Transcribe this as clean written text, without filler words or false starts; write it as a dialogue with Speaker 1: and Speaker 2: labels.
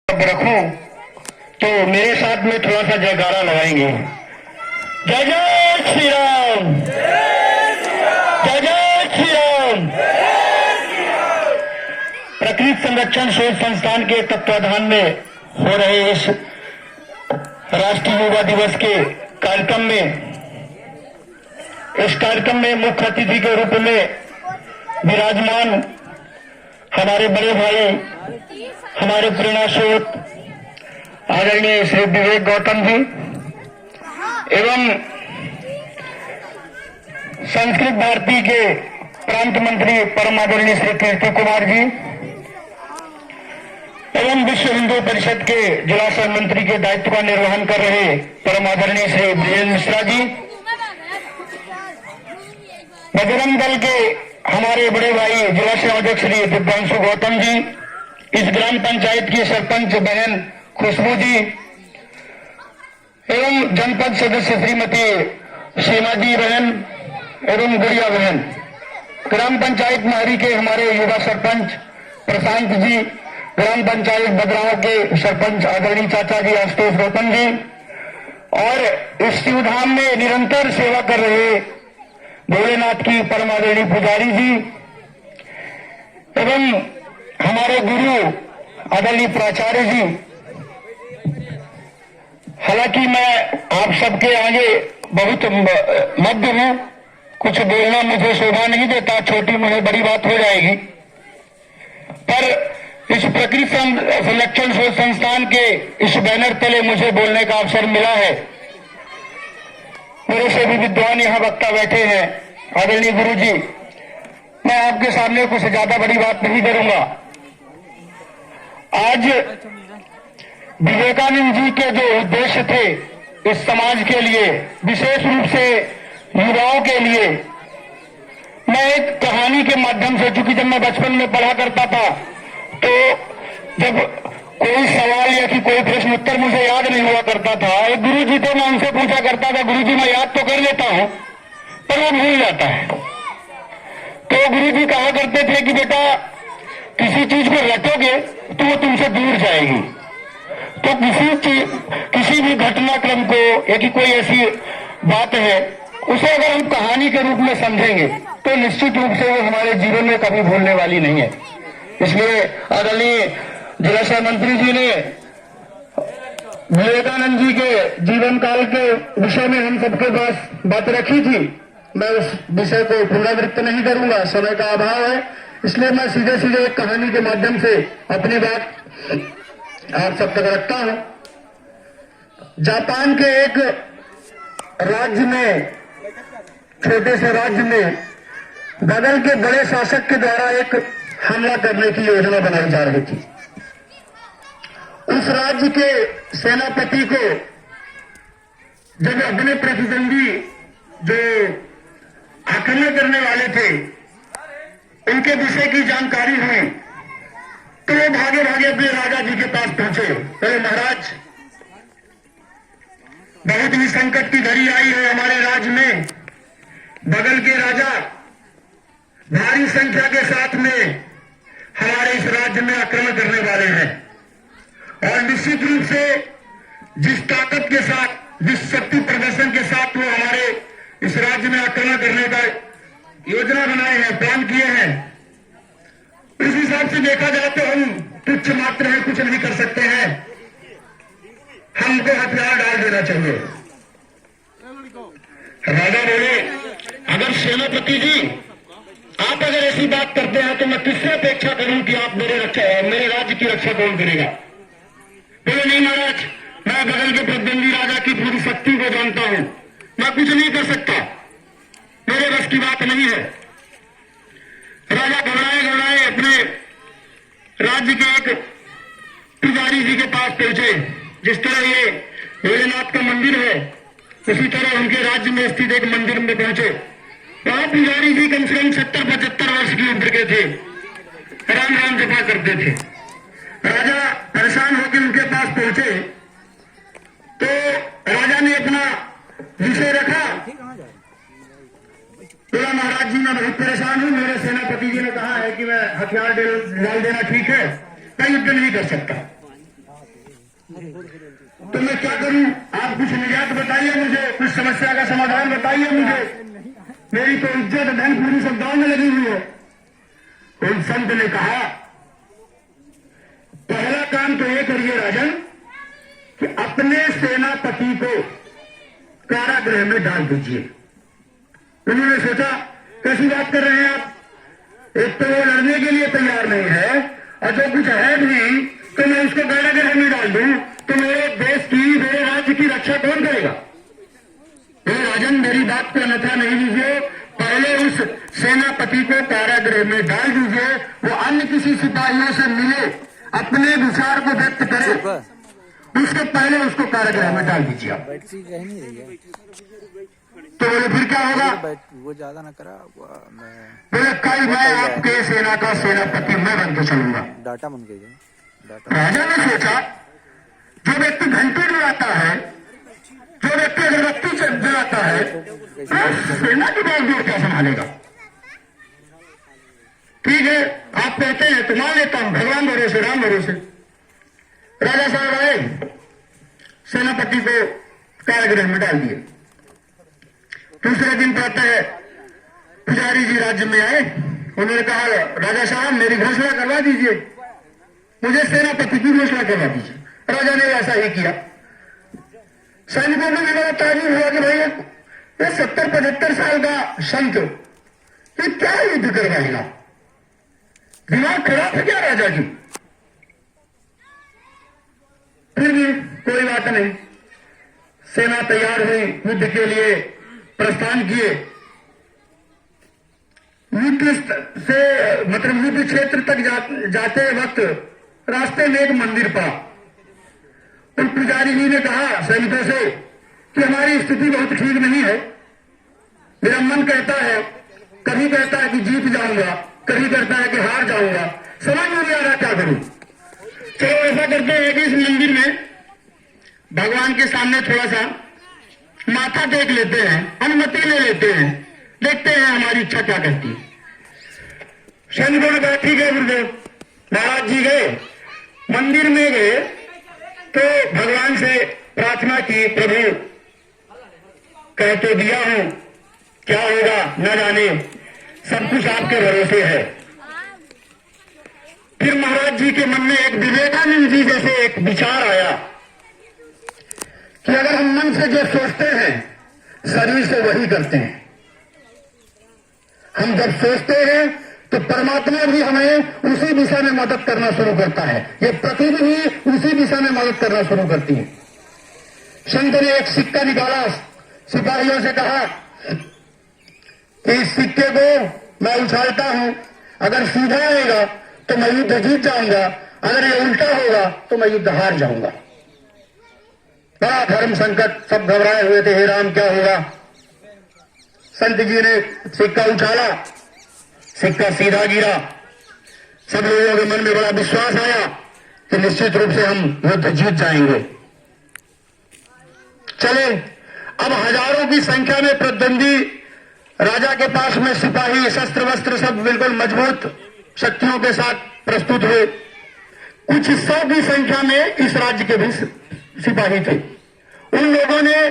Speaker 1: अब रखूं तो मेरे साथ में थोड़ा सा जयकारा लगाएंगे। जय जय श्री राम, जय जय श्री राम। प्रकृति संरक्षण शोध संस्थान के तत्वाधान में हो रहे इस राष्ट्रीय युवा दिवस के कार्यक्रम में मुख्य अतिथि के रूप में विराजमान हमारे बड़े भाई, हमारे प्रेरणा स्रोत आदरणीय श्री विवेक गौतम जी एवं संस्कृत भारती के प्रांत मंत्री परम आदरणीय श्री कीर्ति कुमार जी एवं विश्व हिंदू परिषद के जिला सह मंत्री के दायित्व का निर्वहन कर रहे परम आदरणीय श्री ब्रिजेंद्र मिश्रा जी, बजरंग दल के हमारे बड़े भाई जिला सेवाध्यक्ष श्री दिव्यांशु गौतम जी, इस ग्राम पंचायत की सरपंच बहन खुशबू जी एवं जनपद सदस्य श्रीमती सीमा जी बहन एवं गुड़िया बहन, ग्राम पंचायत महरी के हमारे युवा सरपंच प्रशांत जी, ग्राम पंचायत बदराव के सरपंच आदरणीय चाचा जी आशुतोष गौतम जी और इस शिवधाम में निरंतर सेवा कर रहे भोलेनाथ की परम आदरणीय पुजारी जी एवं हमारे गुरु आदरणीय प्राचार्य जी। हालांकि मैं आप सबके आगे बहुत मध्य हूं, कुछ बोलना मुझे शोभा नहीं देता, छोटी मुझे बड़ी बात हो जाएगी, पर इस प्रकृति संरक्षण शोध संस्थान के इस बैनर तले मुझे बोलने का अवसर मिला है। मेरे से भी विद्वान यहाँ वक्ता बैठे हैं, आदरणीय गुरु जी, मैं आपके सामने कुछ ज्यादा बड़ी बात नहीं करूंगा। आज विवेकानंद जी के जो उद्देश्य थे इस समाज के लिए, विशेष रूप से युवाओं के लिए, मैं एक कहानी के माध्यम से, चूंकि जब मैं बचपन में पढ़ा करता था तो जब कोई सवाल या कि कोई प्रश्न उत्तर मुझे याद नहीं हुआ करता था, एक गुरु जी थे, मैं उनसे पूछा करता था, गुरु जी मैं याद तो कर लेता हूं पर वो भूल जाता है। तो गुरु जी कहा करते थे कि बेटा किसी चीज को रटोगे तो वो तुमसे दूर जाएगी, तो किसी भी घटनाक्रम को या कि कोई ऐसी बात है उसे अगर हम कहानी के रूप में समझेंगे तो निश्चित रूप से वो हमारे जीवन में कभी भूलने वाली नहीं है। इसलिए आदरणीय जिला सह मंत्री जी ने विवेकानंद जी के जीवन काल के विषय में हम सबके पास बात रखी थी। मैं उस विषय को पुनरावृत्त नहीं करूंगा, समय का अभाव है, इसलिए मैं सीधे सीधे एक कहानी के माध्यम से अपनी बात आप सब तक रखता हूं। जापान के एक राज्य में, छोटे से राज्य में, बगल के बड़े शासक के द्वारा एक हमला करने की योजना बनाई जा रही थी। उस राज्य के सेनापति को जब अपने प्रतिद्वंदी जो आक्रमण करने वाले थे उनके विषय की जानकारी हुई तो वो भागे भागे अपने राजा जी के पास पहुंचे। अरे महाराज, बहुत ही संकट की घड़ी आई है हमारे राज्य में, बगल के राजा भारी संख्या के साथ में हमारे इस राज्य में आक्रमण करने वाले हैं और निश्चित रूप से जिस ताकत के साथ, जिस शक्ति प्रदर्शन के साथ वो हमारे इस राज्य में आक्रमण करने का योजना बनाए हैं, प्लान किए हैं, इस हिसाब से देखा जाए तो हम तुच्छ मात्र हैं, कुछ नहीं कर सकते हैं, हमको हथियार डाल देना चाहिए। राजा बोले, अगर सेनापति जी आप अगर ऐसी बात करते हैं तो मैं किससे अपेक्षा करूं कि आप मेरे राज्य की रक्षा कौन करेगा? बोले नहीं महाराज, मैं बगल के प्रतिद्वंदी राजा की पूरी शक्ति को जानता हूं, मैं कुछ नहीं कर सकता, मेरे बस की बात नहीं है। राजा घबराए अपने राज्य के एक पुजारी जी के पास पहुंचे। जिस तरह ये भोलेनाथ का मंदिर है उसी तरह उनके राज्य में स्थित एक मंदिर में पहुंचे। वहां पुजारी जी कम से कम 70-75 वर्ष की उम्र के थे, राम राम जपा करते थे। राजा परेशान होकर उनके पास पहुंचे तो राजा ने अपना विषय रखा। बोला महाराज जी मैं बहुत परेशान हूं, मेरे सेनापति जी ने कहा है कि मैं हथियार डाल देना ठीक है, मैं युद्ध नहीं कर सकता। करूं? आप कुछ निजात बताइए मुझे, कुछ समस्या का समाधान बताइए मुझे। मेरी तो इज्जत धन पूरी सब दांव में लगी हुई है। उन संत ने कहा, पहला काम तो ये करिए राजन कि अपने सेनापति को कारागृह में डाल दीजिए। उन्होंने सोचा, कैसी बात कर रहे हैं आप? एक तो वो लड़ने के लिए तैयार नहीं है, और जो कुछ है भी तो मैं उसको कारागृह में डाल दूं तो मेरे देश की, मेरे राज्य की रक्षा कौन करेगा? राजन, मेरी बात को अन्यथा नहीं लीजिए। पहले उस सेनापति को कारागृह में डाल दीजिए, वो अन्य किसी सिपाहियों से मिले, अपने विचार को व्यक्त करे, उसके पहले उसको कारागृह में डाल दीजिए आप। तो बोले फिर क्या होगा?
Speaker 2: वो ज्यादा ना करा
Speaker 1: बोले कल मैं आपके सेना का सेनापति मैं बन के चलूंगा।
Speaker 2: डाटा मन के
Speaker 1: राजा ने सोचा, जो व्यक्ति घंटे जलाता है, जो व्यक्ति अगरबत्ती जलाता है, सेना की बागडोर क्या संभालेगा? ठीक है, आप कहते हैं तो मान लेता हूं, भगवान भरोसे, राम भरोसे। राजा साहब आए, सेनापति को कारागृह में डाल दिए। दूसरे दिन प्रातः पुजारी जी राज्य में आए, उन्होंने कहा, राजा साहब मेरी घोषणा करवा दीजिए, मुझे सेनापति की घोषणा करवा दीजिए। राजा ने ऐसा ही किया। सैनिकों को भी बड़ा ताजुब हुआ कि भाई ये 70-75 साल का संत ये क्या युद्ध करवाएगा? दिमाग खराब है क्या राजा की? फिर भी कोई बात नहीं, सेना तैयार हुई, युद्ध के लिए प्रस्थान किए। युद्ध से मतलब युद्ध क्षेत्र तक जाते वक्त रास्ते में एक मंदिर पड़ा। उन पुजारी जी ने कहा सैनिकों से कि हमारी स्थिति बहुत ठीक नहीं है, मेरा मन कहता है, कभी कहता है कि जीत जाऊंगा, कभी कहता है कि हार जाऊंगा, समझ नहीं आ रहा क्या करूं। चलो ऐसा करते हैं कि इस मंदिर में भगवान के सामने थोड़ा सा माथा टेक लेते हैं, अनुमति ले लेते हैं, देखते हैं हमारी इच्छा क्या कहती है। सैनिकों ने कहा ठीक है गुरुदेव। महाराज जी गए, मंदिर में गए तो भगवान से प्रार्थना की, प्रभु कह तो दिया हूं, क्या होगा न जाने, सब कुछ आपके भरोसे है। फिर महाराज जी के मन में एक विवेकानंद जी जैसे एक विचार आया कि अगर हम मन से जो सोचते हैं शरीर से वही करते हैं। हम जब सोचते हैं तो परमात्मा भी हमें उसी दिशा में मदद करना शुरू करता है, ये पृथ्वी भी उसी दिशा में मदद करना शुरू करती है। संत ने एक सिक्का निकाला, सिपाहियों से कहा कि इस सिक्के को मैं उछालता हूं, अगर सीधा आएगा तो मैं युद्ध जीत जाऊंगा, अगर ये उल्टा होगा तो मैं युद्ध हार जाऊंगा। बड़ा धर्म संकट, सब घबराए हुए थे, हे राम क्या होगा। संत जी ने सिक्का उछाला, सिक्का सीधा गिरा। सब लोगों के मन में बड़ा विश्वास आया कि निश्चित रूप से हम युद्ध जीत जाएंगे। चले, अब हजारों की संख्या में प्रतिद्वंदी राजा के पास में सिपाही, शस्त्र वस्त्र सब बिल्कुल मजबूत शक्तियों के साथ प्रस्तुत हुए। कुछ 100 की संख्या में इस राज्य के भी सिपाही थे। उन लोगों ने